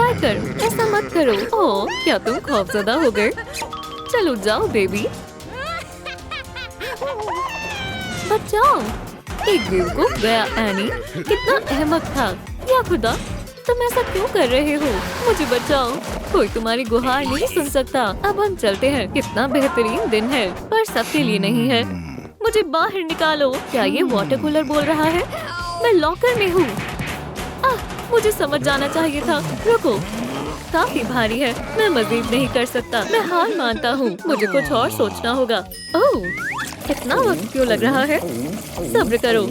Try कर, ऐसा मत करो। ओह, क्या तुम खौफजदा हो गए? चलो जाओ बेबी, बचाओ। एक बेवकूफ गया। एनी कितना अहमक था। या खुदा, तुम ऐसा क्यों कर रहे हो? मुझे बचाओ, कोई तुम्हारी गुहार नहीं सुन सकता। अब हम चलते हैं। कितना बेहतरीन दिन है, पर सबके लिए नहीं है। मुझे बाहर निकालो। क्या ये वाटर कूलर बोल रहा है? मैं लॉकर में हूँ। मुझे समझ जाना चाहिए था। रुको, काफी भारी है, मैं मजीद नहीं कर सकता। मैं हार मानता हूँ, मुझे कुछ और सोचना होगा। ओह, इतना वक्त क्यों लग रहा है? सब्र करो,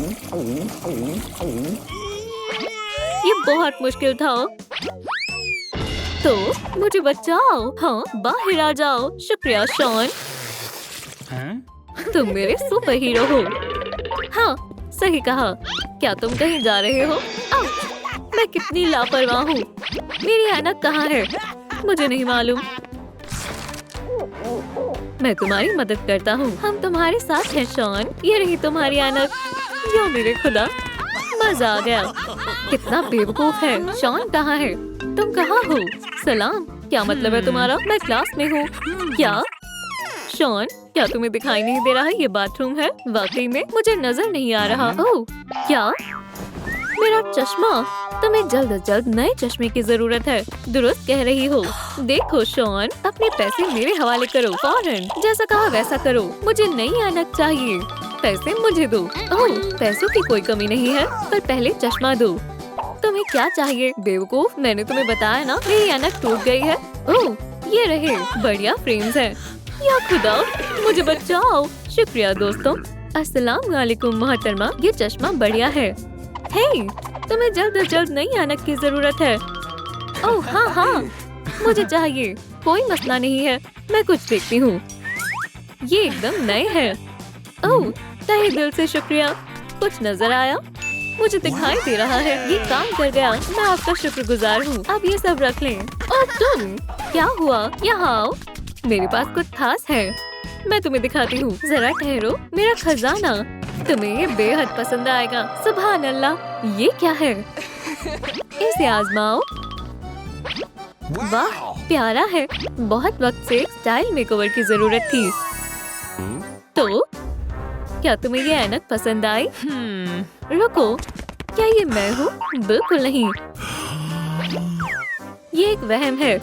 ये बहुत मुश्किल था। तो मुझे बचाओ। हाँ, बाहर आ जाओ। शुक्रिया शॉन, तुम मेरे सुपर हीरो हो। हाँ, सही कहा। क्या तुम कहीं जा रहे हो? मैं कितनी लापरवाह हूँ। मेरी ऐनक कहाँ है? मुझे नहीं मालूम। मैं तुम्हारी मदद करता हूँ। हम तुम्हारे साथ हैं शॉन। ये रही तुम्हारी ऐनक। यो मेरे खुदा, मजा आ गया। कितना बेवकूफ है। शॉन कहाँ है? तुम कहाँ हो? सलाम, क्या मतलब है तुम्हारा? मैं क्लास में हूँ। क्या शॉन, क्या तुम्हें दिखाई नहीं दे रहा है ये बाथरूम है? वाकई में मुझे नजर नहीं आ रहा। ओह, क्या मेरा चश्मा? तुम्हें जल्द से जल्द नए चश्मे की जरूरत है। दुरुस्त कह रही हो। देखो शॉन, अपने पैसे मेरे हवाले करो फौरन। जैसा कहा वैसा करो। मुझे नई ऐनक चाहिए। पैसे मुझे दो। ओह, पैसों की कोई कमी नहीं है, पर पहले चश्मा दो। तुम्हें क्या चाहिए बेवकूफ? मैंने तुम्हें बताया ना, मेरी ऐनक टूट गई है। ओह, ये रहे बढ़िया फ्रेम्स हैं। या खुदा, मुझे बचाओ। शुक्रिया दोस्तों। अस्सलाम वालेकुम मोहतरमा, ये चश्मा बढ़िया है। हे, तुम्हें जल्द से जल्द नई ऐनक की जरूरत है। ओह हाँ हाँ, मुझे चाहिए। कोई मसला नहीं है, मैं कुछ देखती हूँ। ये एकदम नए हैं। ओह, तहे दिल से शुक्रिया। कुछ नजर आया? मुझे दिखाई दे रहा है। ये काम कर गया। मैं आपका शुक्रगुजार हूँ। अब ये सब रख लें। और तुम, क्या हुआ? यहाँ आओ, मेरे पास कुछ खास है। मैं तुम्हें दिखाती हूँ। जरा ठहरो। मेरा खजाना, तुम्हें ये बेहद पसंद आएगा। सुभान अल्लाह, ये क्या है? इसे आजमाओ। वाह, प्यारा है। बहुत वक्त से स्टाइल मेकओवर की जरूरत थी। तो क्या तुम्हें ये ऐनक पसंद आई? रुको, क्या ये मैं हूँ? बिल्कुल नहीं, ये एक वहम है।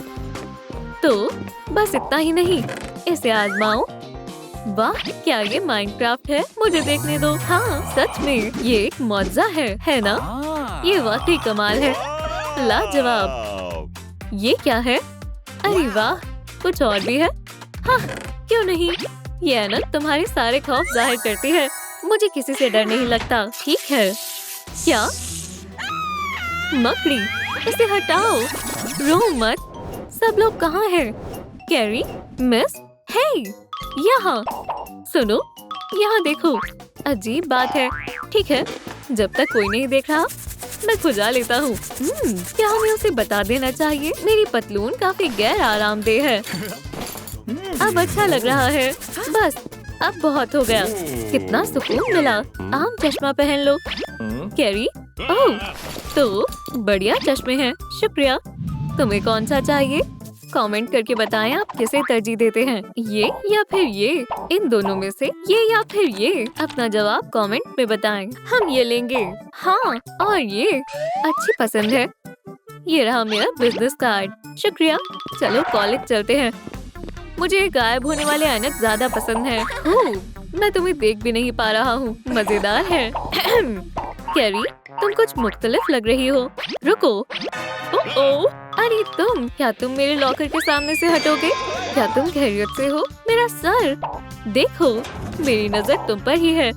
तो बस इतना ही नहीं, इसे आजमाओ। वाह, क्या ये माइनक्राफ्ट है? मुझे देखने दो। हाँ, सच में ये एक मौजा है ना? ये वाकई कमाल है। लाजवाब। ये क्या है? अरे वाह, कुछ और भी है। हाँ, क्यों नहीं? ये ऐनक तुम्हारे सारे खौफ जाहिर करती है। मुझे किसी से डर नहीं लगता। ठीक है। क्या? मकड़ी, इसे हटाओ। रो मत। सब लोग कहाँ हैं? कैरी, मिस, हे, यहाँ सुनो, यहाँ देखो। अजीब बात है। ठीक है, जब तक कोई नहीं देख रहा, मैं खुजा लेता हूँ। क्या हमें उसे बता देना चाहिए? मेरी पतलून काफी गैर आरामदेह है। अब अच्छा लग रहा है। बस, अब बहुत हो गया। कितना सुकून मिला। आम चश्मा पहन लो। कैरी, ओह, तो बढ़िया चश्मे हैं। शुक्रिया। तुम्हें कौन सा चाहिए? कमेंट करके बताएं आप किसे तरजीह देते हैं, ये या फिर ये? इन दोनों में से ये या फिर ये? अपना जवाब कमेंट में बताएं। हम ये लेंगे। हाँ, और ये अच्छी पसंद है। ये रहा मेरा बिजनेस कार्ड। शुक्रिया। चलो कॉलेज चलते हैं। मुझे गायब होने वाले ऐनक ज्यादा पसंद है। मैं तुम्हें देख भी नहीं पा रहा हूँ। मजेदार है। कैरी, तुम कुछ मुख्तलिफ लग रही हो। रुको। ओह, अरे तुम, क्या तुम मेरे लॉकर के सामने से हटोगे? क्या तुम खैरियत से हो? मेरा सर देखो, मेरी नजर तुम पर ही है।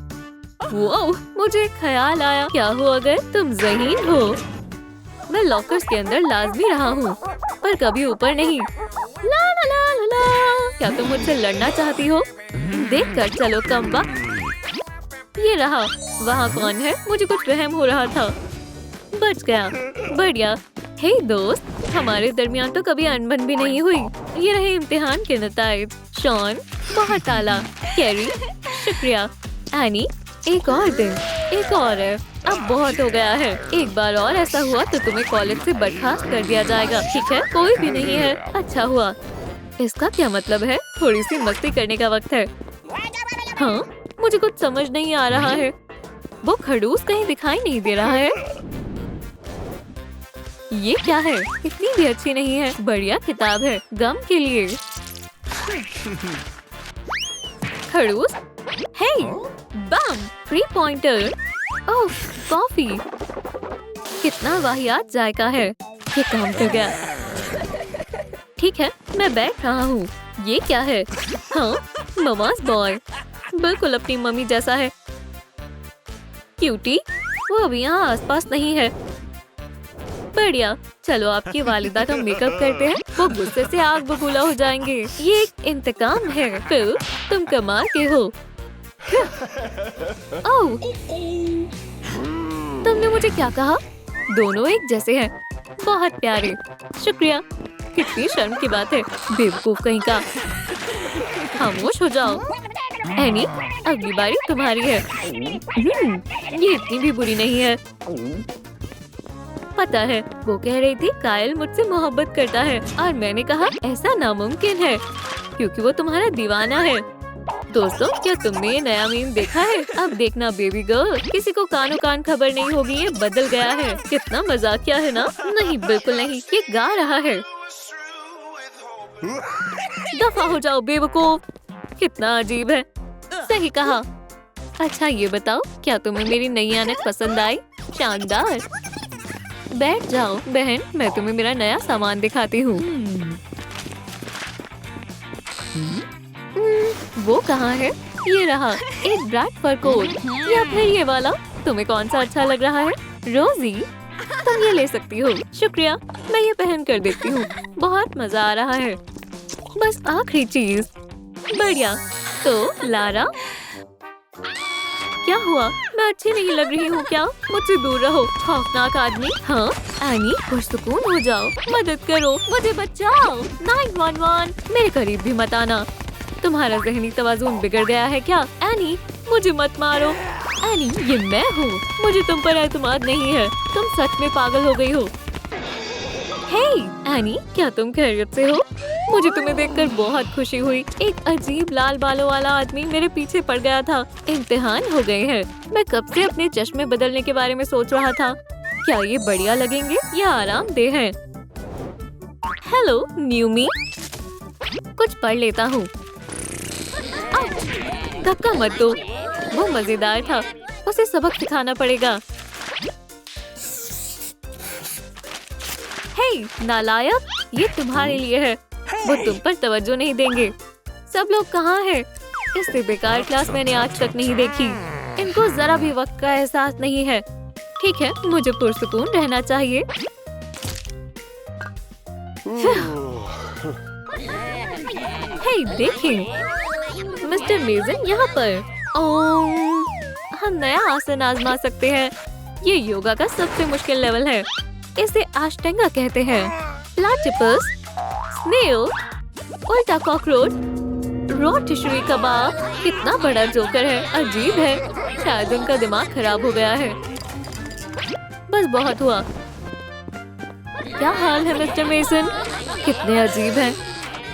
वाह, मुझे एक ख्याल आया। क्या हो अगर तुम ज़हीन हो? मैं लॉकर्स के अंदर लाजमी रहा हूँ, पर कभी ऊपर नहीं। ला ला ला ला ला। क्या तुम मुझसे लड़ना चाहती हो? देख कर चलो कम्बा। ये रहा। वहाँ कौन है? मुझे कुछ वहम हो रहा था। बच गया। बढ़िया। हे दोस्त, हमारे दरमियान तो कभी अनबन भी नहीं हुई। ये रहे इम्तिहान के नताइज। शॉन, बहुत आला। कैरी, शुक्रिया। एनी, एक और दिन। एक और है। अब बहुत हो गया है। एक बार और ऐसा हुआ तो तुम्हें कॉलेज से बर्खास्त कर दिया जाएगा। ठीक है, कोई भी नहीं है। अच्छा हुआ। इसका क्या मतलब है? थोड़ी सी मस्ती करने का वक्त है। हाँ, मुझे कुछ समझ नहीं आ रहा है। वो खड़ूस कहीं दिखाई नहीं दे रहा है। ये क्या है? इतनी भी अच्छी नहीं है। बढ़िया किताब है गम के लिए। खड़ूस, हे, बम, 3 पॉइंटर। ओह, कॉफी। कितना वाहियात जायका है। ये काम कर गया। ठीक है, मैं बैठ रहा हूँ। ये क्या है? हाँ, ममास बॉय। बिल्कुल अपनी मम्मी जैसा है। क्यूटी, वो अभी यहाँ आसपास नहीं है। बढ़िया, चलो आपकी वालिदा का मेकअप करते हैं। वो गुस्से से आग बबूला हो जाएंगे। ये एक इंतकाम है। फिल, तुम कमाल के हो। ओह, तुमने मुझे क्या कहा? दोनों एक जैसे हैं। बहुत प्यारे। शुक्रिया। कितनी शर्म की बात है। बेवकूफ कहीं का। खामोश हो जाओ। एनी, अगली बारी तुम्हारी है। ये इतनी भी बुरी नहीं है। पता है, वो कह रही थी कायल मुझसे मोहब्बत करता है और मैंने कहा ऐसा नामुमकिन है क्योंकि वो तुम्हारा दीवाना है। दोस्तों, क्या तुमने ये नया मीम देखा है? अब देखना बेबी गर्ल, किसी को कानों कान खबर नहीं होगी ये बदल गया है। कितना मजाकिया है ना? नहीं, बिल्कुल नहीं। ये गा रहा है। दफा हो जाओ बेवकूफ। कितना अजीब है। सही कहा। अच्छा ये बताओ, क्या तुम्हें मेरी नई ऐनक पसंद आई? शानदार। बैठ जाओ बहन, मैं तुम्हें मेरा नया सामान दिखाती हूँ। वो कहाँ है? ये रहा, एक ब्लैक फर कोट या फिर ये वाला। तुम्हें कौन सा अच्छा लग रहा है? रोजी, तुम ये ले सकती हो। शुक्रिया, मैं ये पहन कर देखती हूँ। बहुत मजा आ रहा है। बस आखिरी चीज। बढ़िया। तो लारा, क्या हुआ? मैं अच्छी नहीं लग रही हूँ क्या? मुझसे दूर रहो, खौफनाक आदमी। हाँ, एनी, पुरसुकून हो जाओ। मदद करो, मुझे बचाओ। 911, मेरे करीब भी मत आना। तुम्हारा ज़हनी तवाज़ुन बिगड़ गया है क्या? एनी, मुझे मत मारो। एनी, ये मैं हूँ। मुझे तुम पर एतमाद नहीं है। तुम सच में पागल हो गई हो। हे एनी, क्या तुम खैरियत से हो? मुझे तुम्हें देखकर बहुत खुशी हुई। एक अजीब लाल बालों वाला आदमी मेरे पीछे पड़ गया था। इम्तिहान हो गए हैं। मैं कब से अपने चश्मे बदलने के बारे में सोच रहा था। क्या ये बढ़िया लगेंगे या आरामदेह हैं? हेलो न्यू मी, कुछ पढ़ लेता हूँ। धक्का मत दो। वो मजेदार था। उसे सबक सिखाना पड़ेगा। हे नालायक, ये तुम्हारे लिए है। वो तुम पर तवज्जो नहीं देंगे। सब लोग कहाँ हैं? इससे बेकार क्लास मैंने आज तक नहीं देखी। इनको जरा भी वक्त का एहसास नहीं है। ठीक है, मुझे पुरसुकून रहना चाहिए। हे देखिए, मिस्टर मेजन यहाँ पर। हम नया आसन आजमा सकते हैं। ये योगा का सबसे मुश्किल लेवल है। इसे अष्टांगा कहते हैं। प्लाटिपस, स्नेल, उल्टा कॉकरोच, रोटिशरी कबाब। कितना बड़ा जोकर है। अजीब है। शायद उनका दिमाग खराब हो गया है। बस बहुत हुआ। क्या हाल है मिस्टर मेसन? कितने अजीब हैं।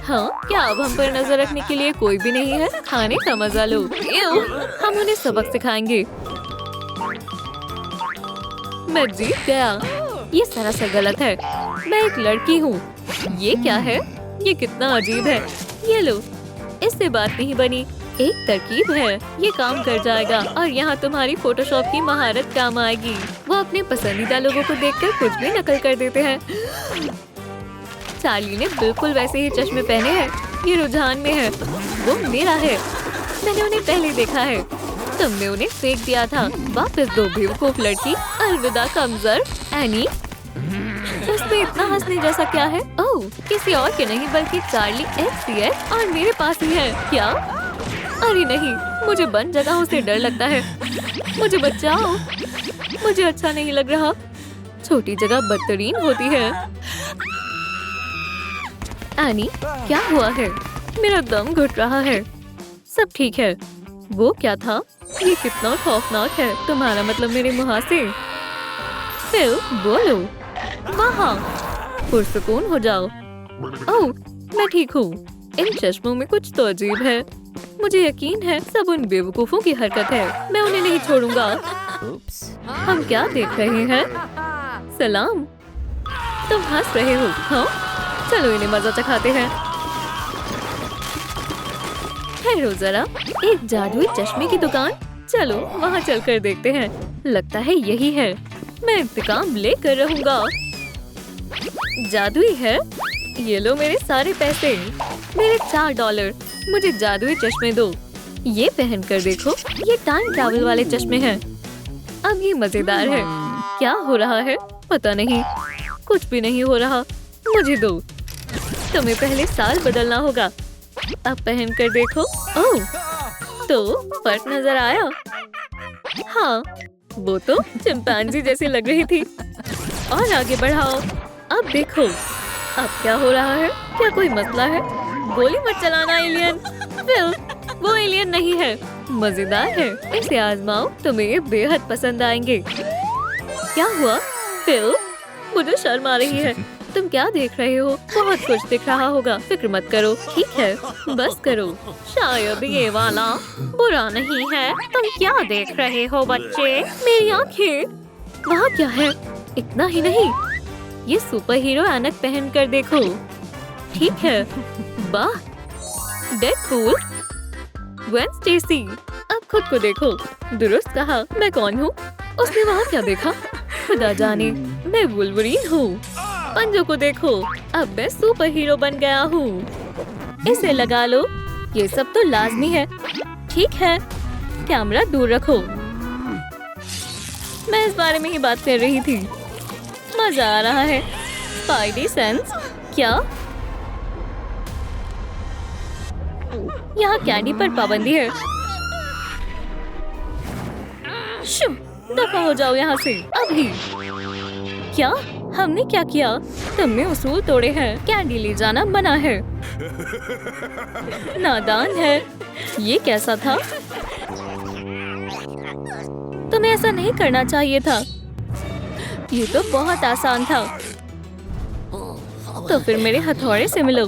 हाँ, क्या अब हम पर नजर रखने के लिए कोई भी नहीं है? खाने का मजा लो। हम उन्हें सबक सिखाएंगे। मैं जीत गया। ये सरासर गलत है। मैं एक लड़की हूँ। ये क्या है? ये कितना अजीब है। ये लो, इससे बात नहीं बनी। एक तरकीब है, ये काम कर जाएगा और यहाँ तुम्हारी फोटोशॉप की महारत काम आएगी। वो अपने पसंदीदा लोगों को देखकर कुछ भी नकल कर देते हैं। चार्ली ने बिल्कुल वैसे ही चश्मे पहने हैं। ये रुझान में है। वो मेरा है। मैंने उन्हें पहले देखा है। तुमने उन्हें फेंक दिया था। वापस दो बेवकूफ लड़की। अलविदा कमजोर। एनी, इसमें इतना हंसने जैसा क्या है? ओह, किसी और के नहीं बल्कि चार्ली XCX और मेरे पास ही है। क्या? अरे नहीं, मुझे बंद जगहों से डर लगता है। मुझे बचाओ। मुझे अच्छा नहीं लग रहा। छोटी जगह बदतरीन होती है। एनी, क्या हुआ है? मेरा दम घुट रहा है। सब ठीक है। वो क्या था? ये कितना खौफनाक है। तुम्हारा मतलब मेरे मुँह से? फिल बोलो। वहाँ पुरसुकून हो जाओ। ओह मैं ठीक हूँ। इन चश्मों में कुछ तो अजीब है। मुझे यकीन है सब उन बेवकूफों की हरकत है। मैं उन्हें नहीं छोड़ूंगा। हम क्या देख रहे हैं? सलाम। तुम हंस रहे हो? हाँ चलो इन्हें मजा चखाते हैं। ठहरो जरा, एक जादुई चश्मे की दुकान। चलो वहाँ चलकर देखते हैं। लगता है यही है। मैं इंतकाम लेकर रहूंगा। जादुई है? ये लो मेरे सारे पैसे, मेरे $4। मुझे जादुई चश्मे दो। ये पहन कर देखो, ये टाइम ट्रैवल वाले चश्मे हैं। अब ये मजेदार है। क्या हो रहा है? पता नहीं। कुछ भी नहीं हो रहा। मुझे दो। तुम्हें पहले साल बदलना होगा। अब पहन कर देखो। ओह तो फर्क नजर आया? हाँ वो तो चिंपैंजी जैसी लग रही थी। और आगे बढ़ाओ। अब देखो अब क्या हो रहा है। क्या कोई मसला है? गोली मत चलाना एलियन। फिल वो एलियन नहीं है। मजेदार है, इसे आजमाओ, तुम्हें ये बेहद पसंद आएंगे। क्या हुआ? फिल मुझे शर्म आ रही है। तुम क्या देख रहे हो? बहुत कुछ दिख रहा होगा। फिक्र मत करो। ठीक है बस करो। शायद ये वाला बुरा नहीं है। तुम क्या देख रहे हो बच्चे? मेरी आंखें। वहाँ क्या है? इतना ही नहीं, ये सुपर हीरो ऐनक पहन कर देखो। ठीक है वाह। Deadpool, Gwen Stacy. अब खुद को देखो। दुरुस्त कहा। मैं कौन हूँ? उसने वहाँ क्या देखा? खुदा जाने। मैं वुल्वरीन हूँ। पंजों को देखो। अब मैं सुपर हीरो बन गया हूँ। इसे लगा लो। ये सब तो लाजमी है। ठीक है कैमरा दूर रखो। मैं इस बारे में ही बात कर रही थी। मजा आ रहा है। Spidey sense. क्या यहाँ कैंडी पर पाबंदी है? शू, दफा हो जाओ यहाँ से अभी। क्या हमने क्या किया? तुमने उसूल तोड़े हैं। कैंडी ले जाना मना है। नादान है। ये कैसा था? तुम्हें ऐसा नहीं करना चाहिए था। ये तो बहुत आसान था। तो फिर मेरे हथौड़े से मिलो।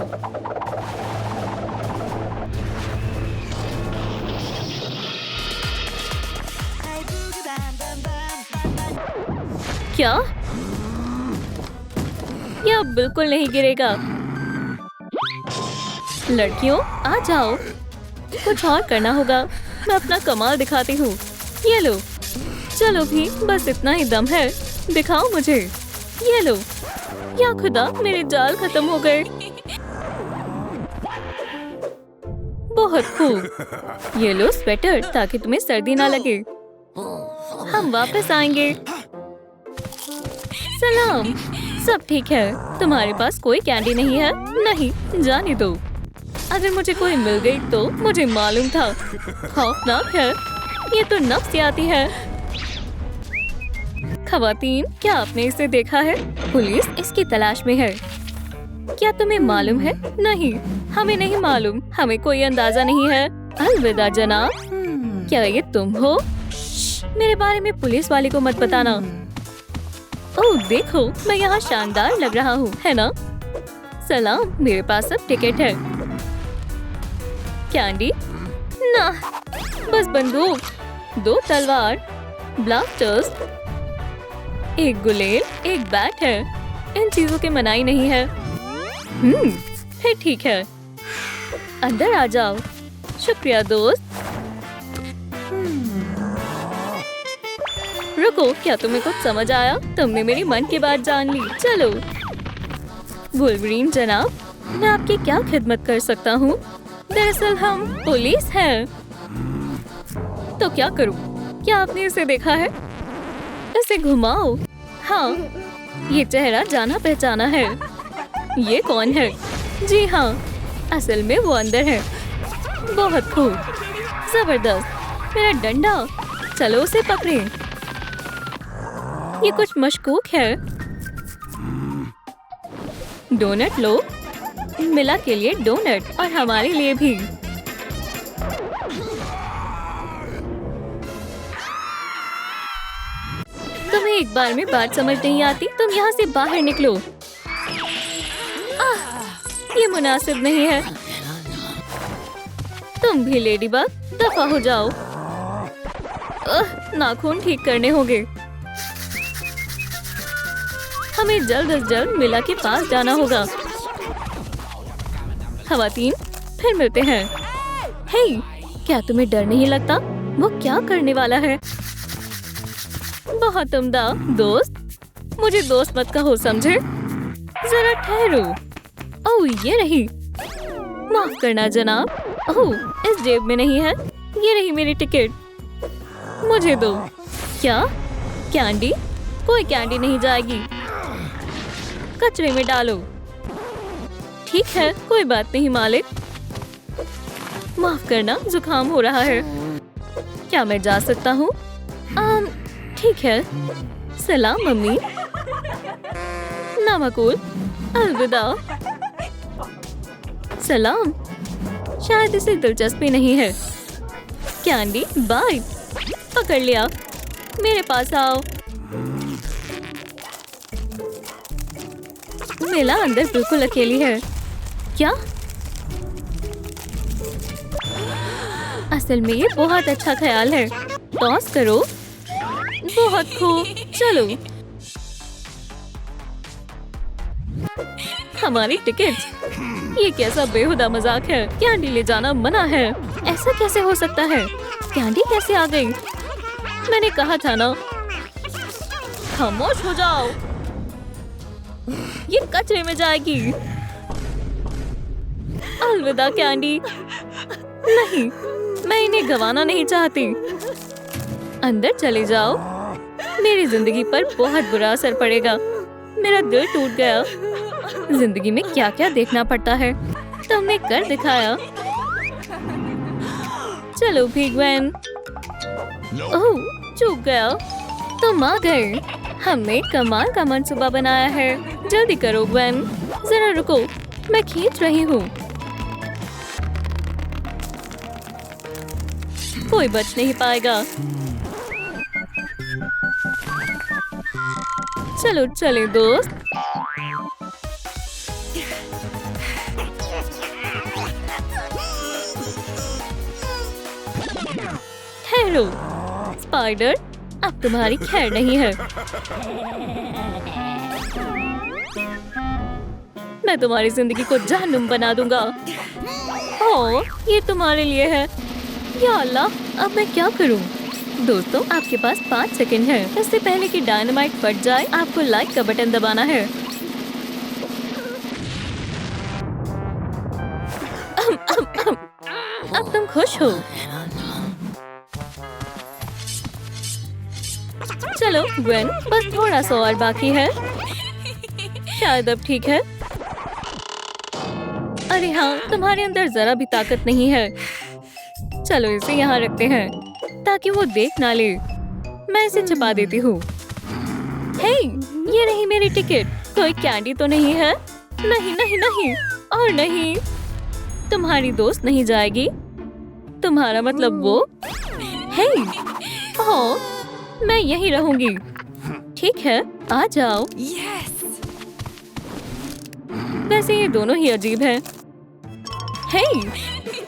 क्या? यह बिल्कुल नहीं गिरेगा। लड़कियों आ जाओ। कुछ और करना होगा। मैं अपना कमाल दिखाती हूँ। ये लो। चलो भी बस इतना ही दम है। दिखाओ मुझे। ये लो। या खुदा मेरे जाल खत्म हो गए। बहुत खूब। ये लो स्वेटर ताकि तुम्हें सर्दी ना लगे। हम वापस आएंगे। सलाम। सब ठीक है? तुम्हारे पास कोई कैंडी नहीं है? नहीं जाने दो। अगर मुझे कोई मिल गई तो? मुझे मालूम था। खौफनाक है। ये तो नफ्सियाती है। खवातीन क्या आपने इसे देखा है? पुलिस इसकी तलाश में है। क्या तुम्हें मालूम है? नहीं हमें नहीं मालूम। हमें कोई अंदाजा नहीं है। अलविदा जनाब। क्या ये तुम हो? मेरे बारे में पुलिस वाले को मत बताना। ओह देखो मैं यहाँ शानदार लग रहा हूँ है ना? सलाम मेरे पास अब टिकट है। कैंडी ना बस बंदूक, 2 तलवार, ब्लास्टर्स, एक गुलेल, एक बैट है। इन चीजों की मनाही नहीं है। फिर ठीक है अंदर आ जाओ। शुक्रिया दोस्त। रुको क्या तुम्हें कुछ समझ आया? तुमने मेरी मन की बात जान ली। चलो वुल्वरीन जनाब मैं आपकी क्या खिदमत कर सकता हूँ? दरअसल हम पुलिस हैं। तो क्या करूँ? क्या आपने इसे देखा है? इसे घुमाओ। हाँ ये चेहरा जाना पहचाना है। ये कौन है? जी हाँ असल में वो अंदर है। बहुत खूब जबरदस्त। मेरा डंडा। चलो उसे पकड़े। ये कुछ मशकूक है। डोनट लो। मिला के लिए डोनट और हमारे लिए भी। एक बार में बात समझ नहीं आती। तुम यहाँ से बाहर निकलो। ये मुनासिब नहीं है। तुम भी लेडीबग, दफा हो जाओ। नाखून ठीक करने होंगे। हमें जल्द से जल्द मिला के पास जाना होगा। खवातीन, फिर मिलते हैं। हे, क्या तुम्हें डर नहीं लगता? वो क्या करने वाला है? बहुत उम्दा दोस्त। मुझे दोस्त मत कहो, समझे? जरा ठहरो। ओह, ये रही। माफ करना जनाब। ओह, इस जेब में नहीं है। ये रही मेरी टिकट। मुझे दो। क्या? कैंडी? कोई कैंडी नहीं जाएगी। कचरे में डालो। ठीक है, कोई बात नहीं मालिक। माफ करना, जुकाम हो रहा है। क्या मैं जा सकता हूँ? ठीक है। सलाम मम्मी। नामकुल, अलविदा। सलाम। शायद इसे दिलचस्पी नहीं है। Candy, bye. पकड़ लिया। मेरे पास आओ। मिला अंदर बिल्कुल अकेली है। क्या? असल में ये बहुत अच्छा ख्याल है। टॉस करो। बहुत खूब, चलो। हमारी टिकट। ये कैसा बेहुदा मजाक है। कैंडी ले जाना मना है। ऐसा कैसे हो सकता है? कैंडी कैसे आ गई? मैंने कहा था ना। खामोश हो जाओ। ये कचरे में जाएगी। अलविदा कैंडी। नहीं, मैं इन्हें गंवाना नहीं चाहती। अंदर चले जाओ। मेरी जिंदगी पर बहुत बुरा असर पड़ेगा। मेरा दिल टूट गया। जिंदगी में क्या क्या देखना पड़ता है। तुमने कर दिखाया। चलो भी ग्वेन। ओह, चूक गया। तुम आ गए। हमने कमाल का मंसूबा बनाया है। जल्दी करो ग्वेन। जरा रुको, मैं खींच रही हूँ। कोई बच नहीं पाएगा। चलो चले दोस्त। ठहरो स्पाइडर, अब तुम्हारी खैर नहीं है। मैं तुम्हारी जिंदगी को जहन्नुम बना दूंगा। ओह, ये तुम्हारे लिए है। या अल्लाह, अब मैं क्या करूं? दोस्तों, आपके पास 5 सेकंड है। इससे पहले कि डायनामाइट फट जाए, आपको लाइक का बटन दबाना है। अब तुम खुश हो? चलो ग्वेन, बस थोड़ा सा और बाकी है। शायद अब ठीक है। अरे हाँ, तुम्हारे अंदर जरा भी ताकत नहीं है। चलो इसे यहाँ रखते हैं ताकि वो देख ना ले। मैं इसे छुपा देती हूँ। हे, ये रही मेरी टिकट। कोई कैंडी तो नहीं है? नहीं नहीं नहीं और नहीं। तुम्हारी दोस्त नहीं जाएगी। तुम्हारा मतलब वो? हे, ओह, मैं यहीं रहूंगी। ठीक है, आ जाओ। वैसे ये दोनों ही अजीब हैं। हे,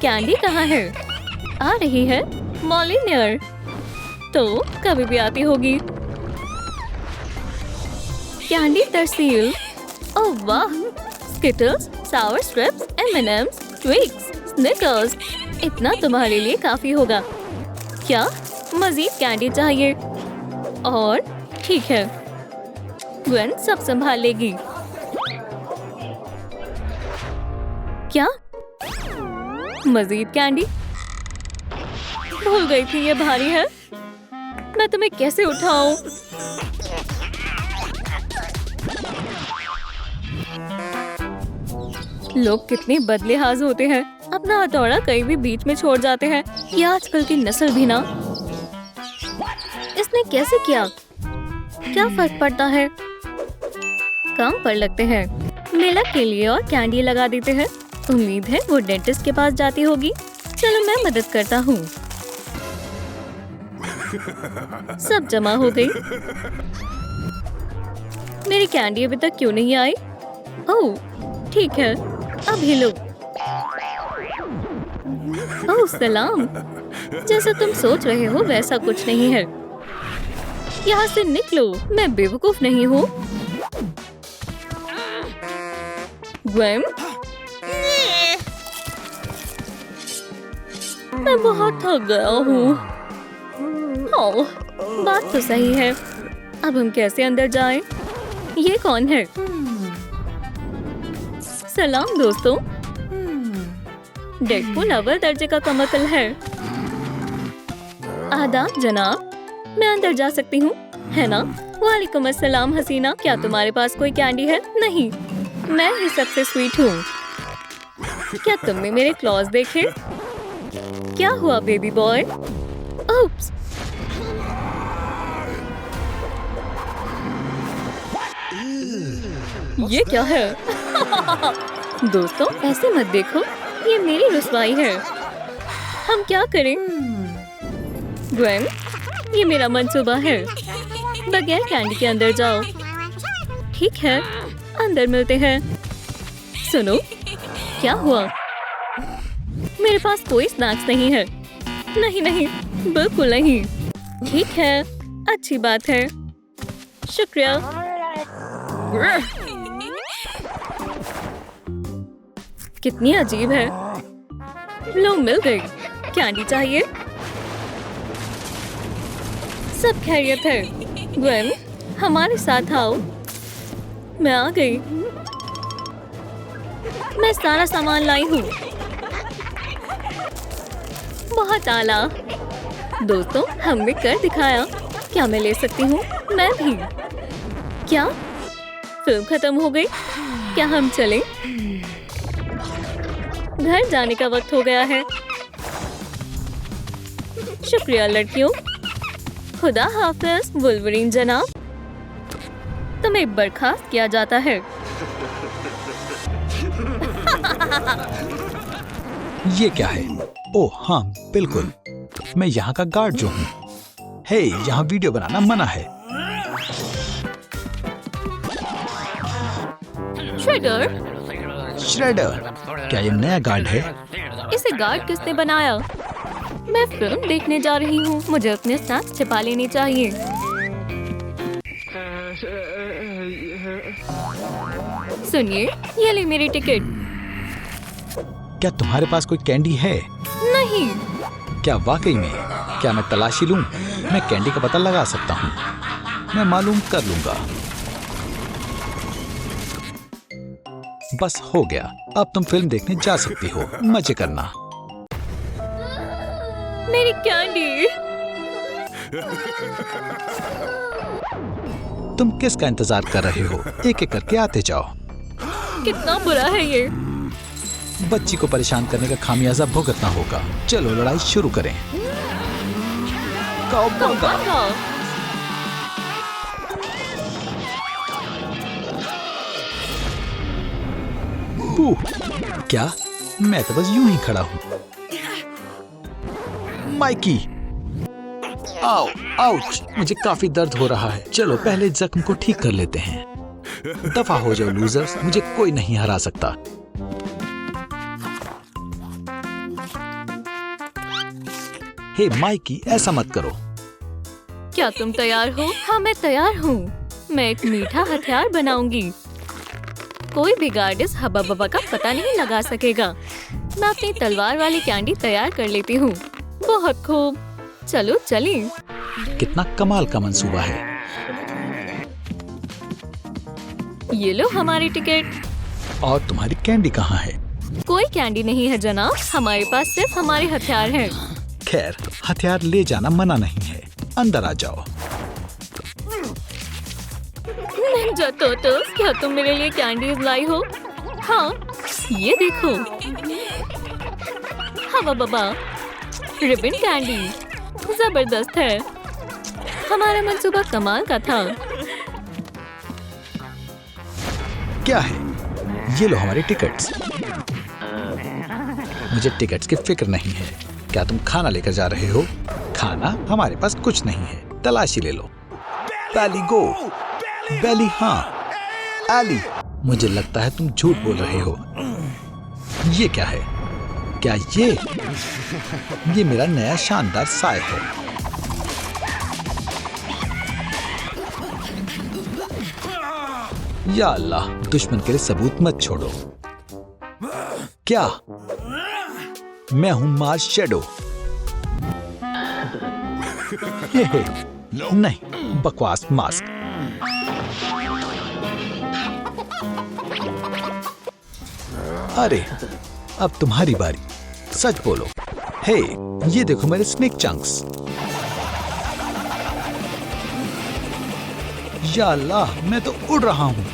कैंडी कहाँ है? आ रही है मॉलिनियर। तो कभी भी आती होगी। कैंडी तरसील। ओह वाह, स्किटल्स, सावर स्ट्रिप्स, M&M's, ट्विक्स, स्निकर्स। इतना तुम्हारे लिए काफी होगा। क्या मजीद कैंडी चाहिए? और ठीक है, ग्वेन सब संभाल लेगी। क्या मजीद कैंडी? भूल गई थी ये भारी है। मैं तुम्हें कैसे उठाऊं? लोग कितने बदलिहाज होते हैं। अपना हथौड़ा कहीं भी बीच में छोड़ जाते हैं। ये आजकल की नस्ल भी ना। इसने कैसे किया? क्या फर्क पड़ता है? काम पर लगते हैं। मिलक के लिए और कैंडी लगा देते हैं। उम्मीद है वो डेंटिस्ट के पास जाती होगी। चलो मैं मदद करता हूँ। सब जमा हो गई। मेरी कैंडी अभी तक क्यों नहीं आई? ओह, ठीक है, अभी लो। ओह सलाम। जैसा तुम सोच रहे हो वैसा कुछ नहीं है। यहाँ से निकलो, मैं बेवकूफ नहीं हूँ। ग्वेन, मैं बहुत थक गया हूँ। ओह, बात तो सही है। अब हम कैसे अंदर जाएं? ये कौन है? सलाम दोस्तों। डेडपूल अव्वल दर्जे का कमकल है। आदाब जनाब, मैं अंदर जा सकती हूँ, है ना? वालेकुम अस्सलाम हसीना, क्या तुम्हारे पास कोई कैंडी है? नहीं, मैं ही सबसे स्वीट हूँ। क्या तुमने मेरे क्लॉज देखे? क्या हुआ बेबी बॉय? ओप्स, ये क्या है? दोस्तों ऐसे मत देखो, ये मेरी रुसवाई है। हम क्या करें? ग्वेन, ये मेरा मंसूबा है। बगैर कैंडी के अंदर जाओ। ठीक है, अंदर मिलते हैं। सुनो, क्या हुआ? मेरे पास कोई स्नैक्स नहीं है। नहीं नहीं, बिल्कुल नहीं। ठीक है, अच्छी बात है, शुक्रिया। कितनी अजीब है। लो, मिल गई। कैंडी चाहिए? सब खैरियत है। ग्वेन, हमारे साथ आओ। मैं आ गई। मैं सारा सामान लाई हूँ। बहुत आला। दोस्तों, हमने कर दिखाया। क्या मैं ले सकती हूँ? मैं भी। क्या फिल्म खत्म हो गई? क्या हम चलें? घर जाने का वक्त हो गया है। शुक्रिया लड़कियों। खुदा हाफिज वुल्वरीन जनाब। तुम्हें बर्खास्त किया जाता है। ये क्या है? ओह हाँ, बिल्कुल, मैं यहाँ का गार्ड जो हूँ। हे, यहाँ वीडियो बनाना मना है। श्रेडर, क्या ये नया गार्ड है? इसे गार्ड किसने बनाया? मैं फिल्म देखने जा रही हूँ। मुझे अपने स्नैक्स छिपा लेने चाहिए। सुनिए, ये ले मेरी टिकट। क्या तुम्हारे पास कोई कैंडी है? नहीं। क्या वाकई में? क्या मैं तलाशी लूं? मैं कैंडी का पता लगा सकता हूँ। मैं मालूम कर लूंगा। बस हो गया। अब तुम फिल्म देखने जा सकती हो। मजे करना। मेरी कैंडी। तुम किसका इंतजार कर रहे हो? एक एक करके आते जाओ। कितना बुरा है ये। बच्ची को परेशान करने का खामियाजा भुगतना होगा। चलो लड़ाई शुरू करें। क्या? मैं तो बस यूं ही खड़ा हूँ। माइकी, आओ, आउच, मुझे काफी दर्द हो रहा है। चलो पहले जख्म को ठीक कर लेते हैं। दफा हो जाओ लूजर्स, मुझे कोई नहीं हरा सकता। हे माइकी, ऐसा मत करो। क्या तुम तैयार हो? हाँ, मैं तैयार हूँ। मैं एक मीठा हथियार बनाऊंगी। कोई भी गार्ड इस हबा बबा का पता नहीं लगा सकेगा। मैं अपनी तलवार वाली कैंडी तैयार कर लेती हूँ। बहुत खूब, चलो चलें। कितना कमाल का मंसूबा है। ये लो हमारी टिकट। और तुम्हारी कैंडी कहाँ है? कोई कैंडी नहीं है जनाब, हमारे पास सिर्फ हमारे हथियार हैं। खैर, हथियार ले जाना मना नहीं है। अंदर आ जाओ। निंजा टर्टल्स, क्या तुम मेरे लिए कैंडीज लाई हो? हाँ, ये देखो। हवा बबा रिबन कैंडी जबरदस्त है। हमारा मंसूबा कमाल का था। क्या है? ये लो हमारी टिकट्स। मुझे टिकट्स की फिक्र नहीं है। क्या तुम खाना लेकर जा रहे हो? खाना हमारे पास कुछ नहीं है। तलाशी ले लो। बैली गो। बैली हाँ। एली, मुझे लगता है तुम झूठ बोल रहे हो। ये क्या है? क्या ये मेरा नया शानदार साय है। या अल्लाह, दुश्मन के लिए सबूत मत छोड़ो। क्या? मैं हूं मार्स शैडो। नहीं, बकवास मास्क। अरे, अब तुम्हारी बारी। सच बोलो। हे, ये देखो मेरे स्नेक चंक्स। या अल्लाह, मैं तो उड़ रहा हूं।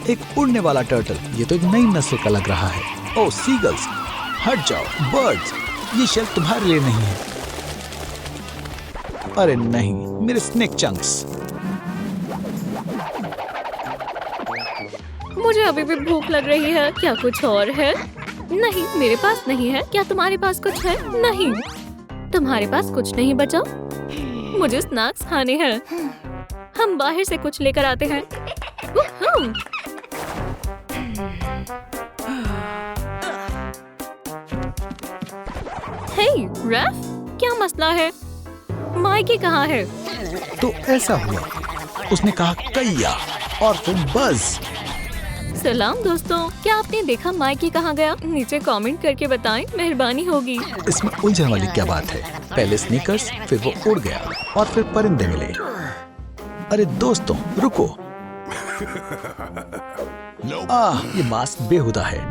एक उड़ने वाला टर्टल। ये तो एक नई नस्ल का लग रहा है। ओह सीगल्स, हट जाओ। बर्ड्स, ये शेल तुम्हारे लिए नहीं है। अरे नहीं, मेरे स्नेक चंक्स। मुझे अभी भी भूख लग रही है। क्या कुछ और है? नहीं, मेरे पास नहीं है। क्या तुम्हारे पास कुछ है? नहीं, तुम्हारे पास कुछ नहीं बचा। मुझे स्नैक्स खाने हैं। हम बाहर से कुछ लेकर आते हैं। वूहू! हे रैफ, क्या मसला है? माइकी कहाँ है? तो ऐसा हुआ, उसने कहा कैया और फिर बज। सलाम दोस्तों, क्या आपने देखा माइकी कहाँ गया? नीचे कमेंट करके बताएं, मेहरबानी होगी। इसमें उलझन वाली क्या बात है? पहले स्नीकर्स, फिर वो उड़ गया और फिर परिंदे मिले। अरे दोस्तों रुको। ये मास्क बेहुदा है।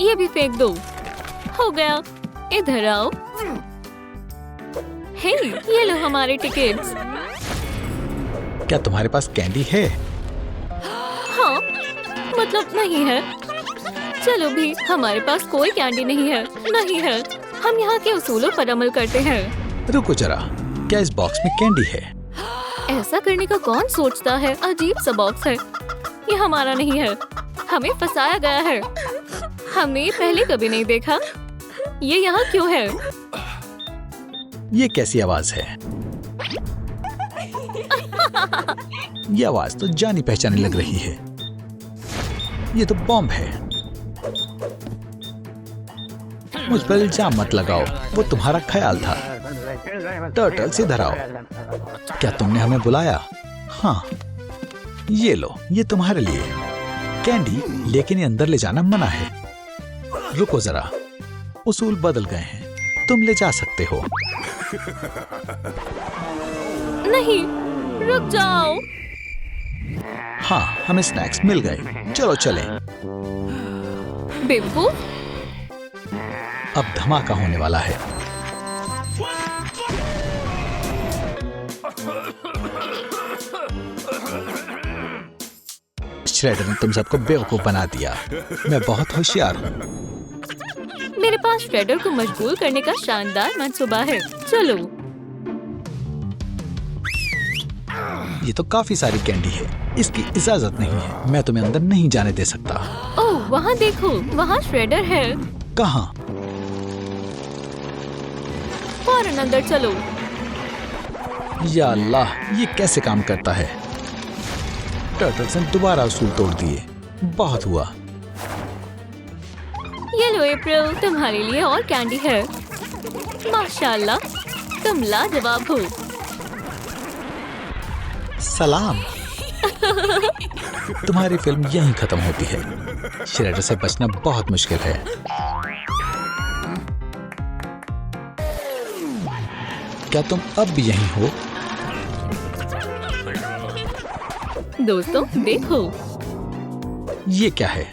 ये भी फेंक दो। हो गया। इधर आओ। हे, ये लो हमारे टिकट्स। क्या तुम्हारे पास कैंडी है? हाँ, मतलब नहीं है। चलो भी, हमारे पास कोई कैंडी नहीं है। नहीं है। हम यहाँ के उसूलों पर अमल करते हैं। रुको जरा, क्या इस बॉक्स में कैंडी है? ऐसा करने का कौन सोचता है? अजीब सा बॉक्स है। ये हमारा नहीं है। हमें फंसाया गया है। हमने पहले कभी नहीं देखा। ये यहाँ क्यों है? ये कैसी आवाज है? ये आवाज तो जानी पहचानी लग रही है। ये तो बॉम्ब है। मुझ पर इल्जाम मत लगाओ, वो तुम्हारा ख्याल था। टर्टल से इधर आओ। क्या तुमने हमें बुलाया? हाँ, ये लो, ये तुम्हारे लिए कैंडी, लेकिन ये अंदर ले जाना मना है। रुको जरा, उसूल बदल गए हैं। तुम ले जा सकते हो। नहीं, रुक जाओ। हाँ, हमें स्नैक्स मिल गए। चलो चलें। बेवकूफ। अब धमाका होने वाला है। श्रेडर ने तुम सबको बेवकूफ बना दिया। मैं बहुत होशियार हूँ। मेरे पास श्रेडर को मशगूल करने का शानदार मंसूबा है। चलो। ये तो काफी सारी कैंडी है। इसकी इजाजत नहीं है। मैं तुम्हें अंदर नहीं जाने दे सकता। ओह, वहाँ देखो, वहाँ श्रेडर है। कहाँ? फौरन अंदर चलो। या अल्लाह, ये कैसे काम करता है? टर्टल्स ने दोबारा उसूल तोड़ दिए। बहुत हुआ। ये लो अप्रैल, तुम्हारे लिए और कैंडी है। माशाल्लाह, तुम लाजवाब हो। सलाम। तुम्हारी फिल्म यहीं खत्म होती है। श्रेडर से बचना बहुत मुश्किल है। क्या तुम अब भी यहीं हो? दोस्तों देखो, ये क्या है?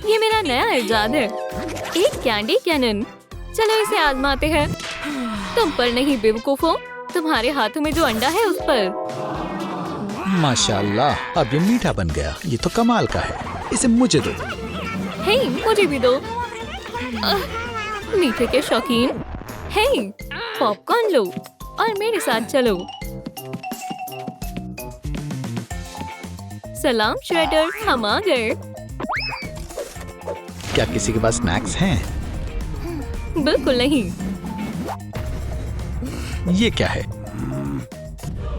ये मेरा नया इजाद है, एक कैंडी कैनन। चलो इसे आजमाते हैं। तुम पर नहीं बेवकूफो, तुम्हारे हाथों में जो अंडा है उस पर। माशाल्लाह, अब ये मीठा बन गया। ये तो कमाल का है। इसे मुझे दो। हे, मुझे भी दो। मीठे के शौकीन। हे, पॉपकॉर्न लो और मेरे साथ चलो। सलाम श्रेडर, हम आ गए। क्या किसी के पास स्नैक्स हैं? बिल्कुल नहीं। ये क्या है?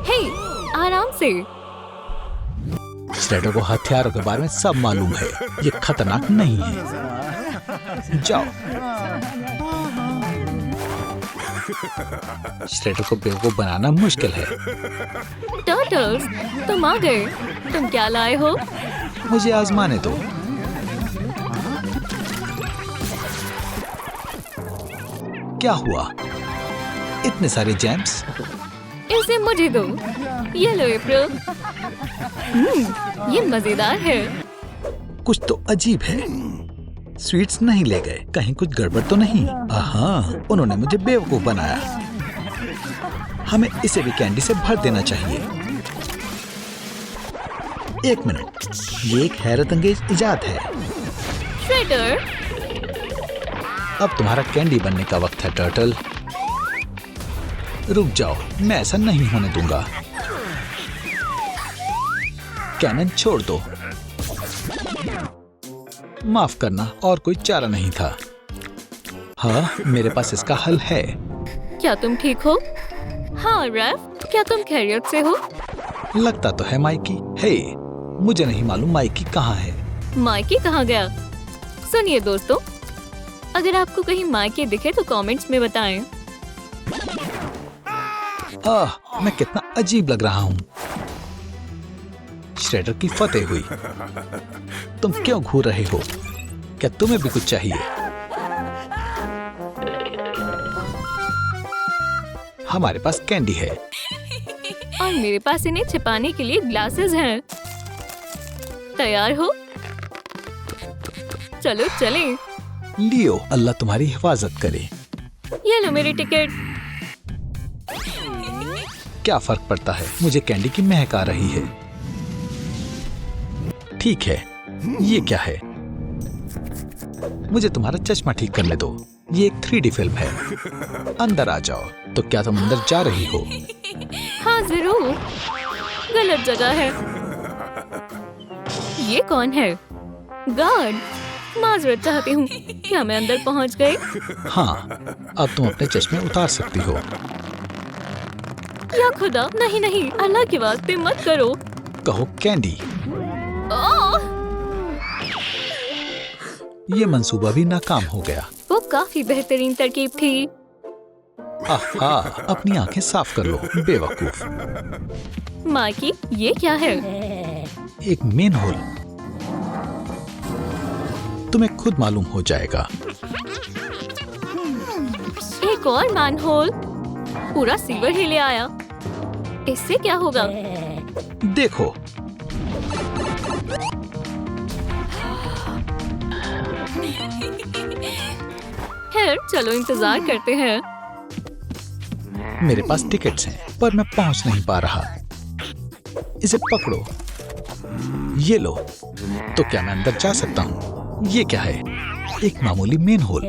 हे, आराम से। श्रेडर को हथियारों के बारे में सब मालूम है। ये खतरनाक नहीं है। जाओ। श्रेडर को बेवकूफ बनाना मुश्किल है। टर्टल्स, तुम आ गए। तुम क्या लाए हो? मुझे आजमाने दो। क्या हुआ? इतने सारे जैम्स? इसे मुझे दो। ये लो अप्रैल। ये मजेदार है। कुछ तो अजीब है। स्वीट्स नहीं ले गए, कहीं कुछ गड़बड़ तो नहीं? हाँ, उन्होंने मुझे बेवकूफ बनाया। हमें इसे भी कैंडी से भर देना चाहिए। एक मिनट, ये एक हैरत अंगेज इजाद है। श्रेडर, अब तुम्हारा कैंडी बनने का वक्त है टर्टल। रुक जाओ, मैं ऐसा नहीं होने दूंगा। कैनन छोड़ दो। माफ करना, और कोई चारा नहीं था। हाँ, मेरे पास इसका हल है। क्या तुम ठीक हो? हाँ रैफ, क्या तुम खैरियत से हो? लगता तो है माइकी। हे, मुझे नहीं मालूम माइकी कहाँ है। माइकी कहाँ गया? सुनिए दोस्तों, अगर आपको कहीं माइकी दिखे तो कमेंट्स में बताएं। मैं कितना अजीब लग रहा हूँ। श्रेडर की फतेह हुई। तुम क्यों घूर रहे हो? क्या तुम्हें भी कुछ चाहिए? हमारे पास कैंडी है और मेरे पास इन्हें छिपाने के लिए ग्लासेस हैं। तैयार हो? चलो चलें। लियो, अल्लाह तुम्हारी हिफाजत करे। ये लो मेरी टिकट। क्या फर्क पड़ता है, मुझे कैंडी की महक आ रही है। ठीक है, ये क्या है? मुझे तुम्हारा चश्मा ठीक करने दो। ये एक 3D फिल्म है। अंदर आ जाओ। तो क्या तुम अंदर जा रही हो? हाँ जरूर। गलत जगह है। ये कौन है? गार्ड, माजरत चाहती हूँ। क्या मैं अंदर पहुँच गई? हाँ, अब तुम अपने चश्मे उतार सकती हो। या खुदा, नहीं नहीं, अल्लाह के वास्ते मत करो। कहो कैंडी। ओह! ये मंसूबा भी नाकाम हो गया। वो काफी बेहतरीन तरकीब थी। आहा, अपनी आंखें साफ कर लो, बेवकूफ। माइकी, ये क्या है? एक मेन होल। तुम्हें खुद मालूम हो जाएगा। एक और मैन होल। पूरा सिल्वर ही ले आया। इससे क्या होगा? देखो। खैर, चलो इंतजार करते हैं। मेरे पास टिकट्स हैं, पर मैं पहुंच नहीं पा रहा। इसे पकड़ो। ये लो। तो क्या मैं अंदर जा सकता हूँ? ये क्या है? एक मामूली मेन होल।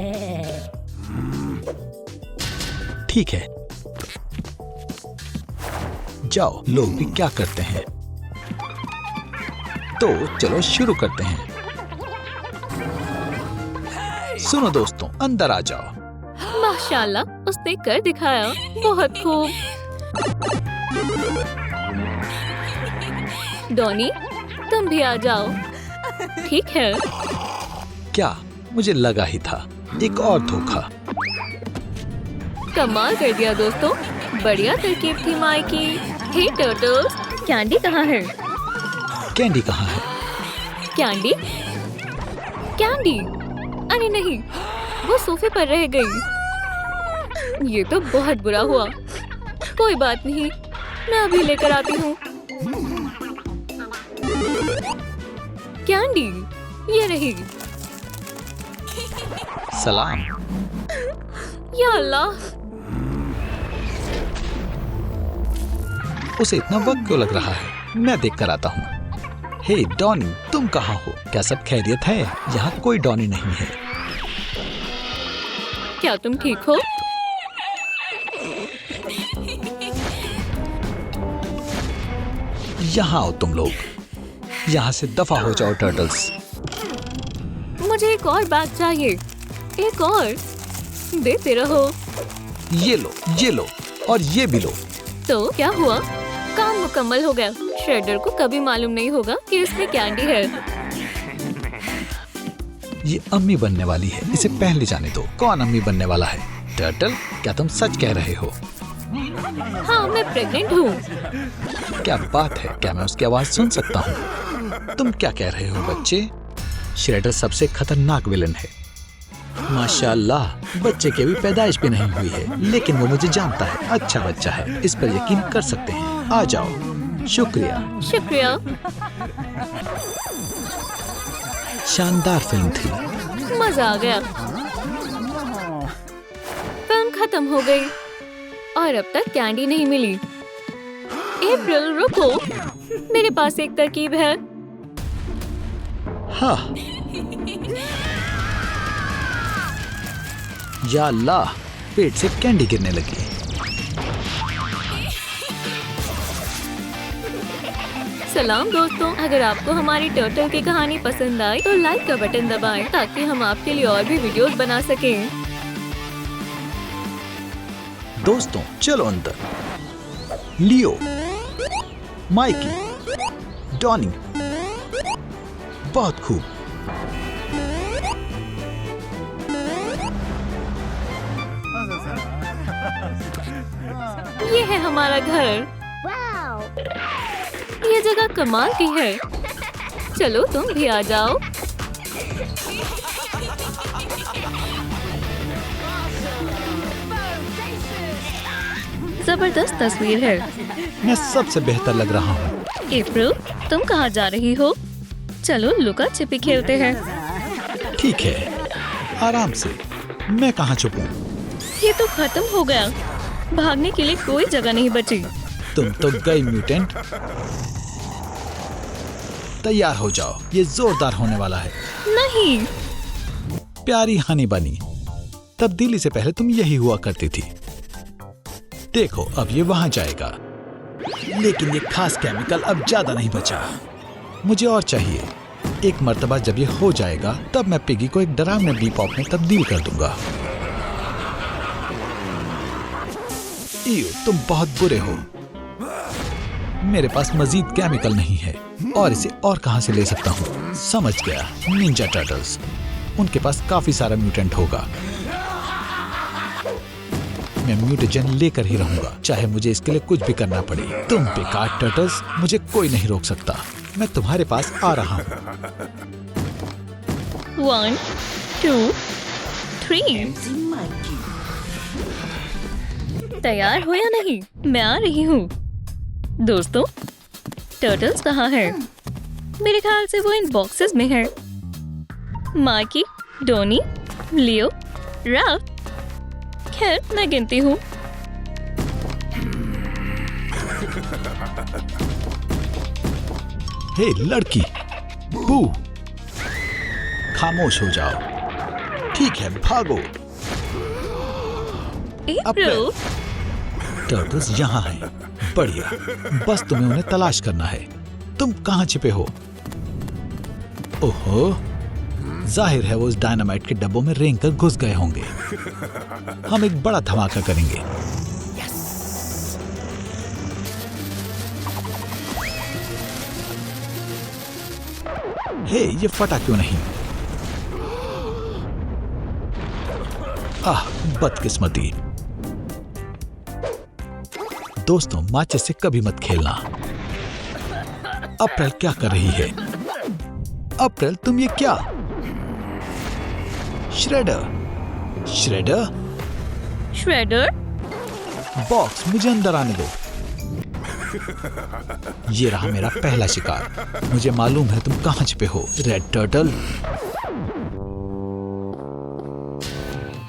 ठीक है, जाओ। लोग भी क्या करते हैं। तो चलो शुरू करते हैं। सुनो दोस्तों, अंदर आ जाओ। माशाल्लाह, उसने कर दिखाया। बहुत खूब। डॉनी, तुम भी आ जाओ। ठीक है। क्या? मुझे लगा ही था। एक और धोखा। कमाल कर दिया दोस्तों। बढ़िया तरकीब थी माइकी। हे टर्टल्स, कैंडी कहाँ है? कैंडी कहाँ है? कैंडी? कैंडी? अरे नहीं, वो सोफे पर रह गई। ये तो बहुत बुरा हुआ। कोई बात नहीं, मैं अभी लेकर आती हूँ। कैंडी, ये रही। सलाम। या अल्लाह, उसे इतना वक्त क्यों लग रहा है? मैं देख कर आता हूँ। हे डॉनी, तुम कहाँ हो? क्या सब खैरियत है? यहाँ कोई डॉनी नहीं है। क्या तुम ठीक हो? यहाँ आओ तुम लोग। यहाँ से दफा हो जाओ टर्टल्स। मुझे एक और बैग चाहिए। एक और। देते रहो। ये लो, ये लो, और ये भी लो। तो क्या हुआ? काम मुकम्मल हो गया। श्रेडर को कभी मालूम नहीं होगा कि इसमें कैंडी है। ये अम्मी बनने वाली है, इसे पहले जाने दो। कौन अम्मी बनने वाला है? टर्टल, क्या तुम सच कह रहे हो? हाँ, मैं प्रेग्नेंट हूँ। क्या बात है, क्या मैं उसकी आवाज सुन सकता हूँ? तुम क्या कह रहे हो बच्चे? श्रेडर सबसे खतरनाक विलन है। माशाल्लाह, बच्चे की भी पैदाइश भी नहीं हुई है, लेकिन वो मुझे जानता है, अच्छा बच्चा है, इस पर यकीन कर सकते हैं। आ जाओ। शुक्रिया। शुक्रिया। शानदार फिल्म थी। मजा आ गया। फिल्म खत्म हो गई और अब तक कैंडी नहीं मिली। अप्रैल, रुको, मेरे पास एक तरकीब है। हाँ। या अल्लाह, पेट से कैंडी गिरने लगी। सलाम दोस्तों, अगर आपको हमारी टर्टल की कहानी पसंद आई तो लाइक का बटन दबाएं ताकि हम आपके लिए और भी वीडियोस बना सकें। दोस्तों, चलो अंदर। लियो, माइकी, डॉनी, बहुत खूब। ये है हमारा घर। ये जगह कमाल की है। चलो तुम भी आ जाओ। जबरदस्त तस्वीर है। मैं सबसे बेहतर लग रहा हूँ। अप्रैल, तुम कहाँ जा रही हो? चलो लुका छिपी खेलते हैं। ठीक है, आराम से। मैं कहाँ छुपूं? ये तो खत्म हो गया। भागने के लिए कोई जगह नहीं बची। तुम तो गई म्यूटेंट। तैयार हो जाओ, ये जोरदार होने वाला है। नहीं। प्यारी हनी बनी, तब्दीली से पहले तुम यही हुआ करती थी। देखो, अब ये वहां जाएगा, लेकिन ये खास केमिकल अब ज्यादा नहीं बचा। मुझे और चाहिए। एक मर्तबा जब ये हो जाएगा, तब मैं पिगी को एक डरावने बीपॉप में तब्दील कर दूंगा। इयो, तुम बहुत बुरे हो। मेरे पास मजीद केमिकल नहीं है और इसे और कहां से ले सकता हूँ? समझ गया, निंजा टर्टल्स। उनके पास काफी सारा म्यूटेंट होगा। मैं म्यूटेजन लेकर ही रहूंगा, चाहे मुझे इसके लिए कुछ भी करना पड़े। तुम बेकार टर्टल्स, मुझे कोई नहीं रोक सकता। मैं तुम्हारे पास आ रहा हूँ। 1, 2, 3। तैयार हो या नहीं? मैं आ रही हूँ। दोस्तों, टर्टल्स कहाँ है? मेरे ख्याल से वो इन बॉक्सेस में है। माइकी, डोनी, लियो, राफ। खैर, मैं गिनती हूँ। हे लड़की, बू, खामोश हो जाओ। ठीक है, भागो। अप्रैल, टर्टल्स यहाँ हैं। बढ़िया, बस तुम्हें उन्हें तलाश करना है। तुम कहाँ छिपे हो? ओहो, जाहिर है वो उस डायनामाइट के डब्बों में रेंग कर घुस गए होंगे। हम एक बड़ा धमाका करेंगे। हे, ये फटा क्यों नहीं? आह, बदकिस्मती। दोस्तों, माचिस से कभी मत खेलना। अप्रैल क्या कर रही है? अप्रैल, तुम ये क्या? श्रेडर, श्रेडर, श्रेडर, बॉक्स, मुझे अंदर आने दो। ये रहा मेरा पहला शिकार। मुझे मालूम है तुम कहाँ छिपे हो, रेड टर्टल।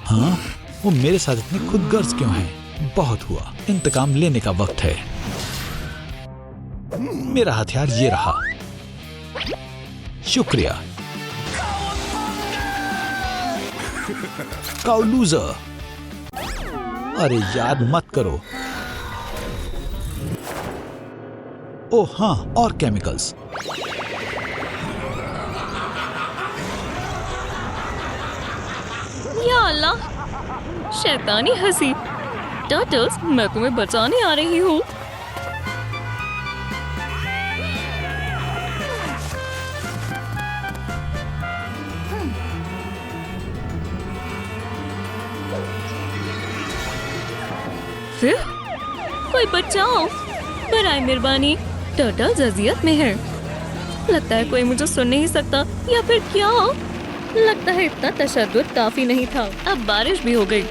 हाँ, वो मेरे साथ इतने खुदगर्ज क्यों हैं? बहुत हुआ, इंतकाम लेने का वक्त है। मेरा हथियार ये रहा। शुक्रिया। Cow loser. अरे यार, मत करो। ओह हाँ, और केमिकल्स। या अल्लाह, शैतानी हंसी। टर्टल्स, मैं तुम्हें बचाने आ रही हूँ। फिर कोई बचाओ, बराए मेहरबानी। टर्टल्स अजियत में है। लगता है कोई मुझे सुन नहीं सकता, या फिर क्या? लगता है इतना तशद्दुद काफी नहीं था। अब बारिश भी हो गई।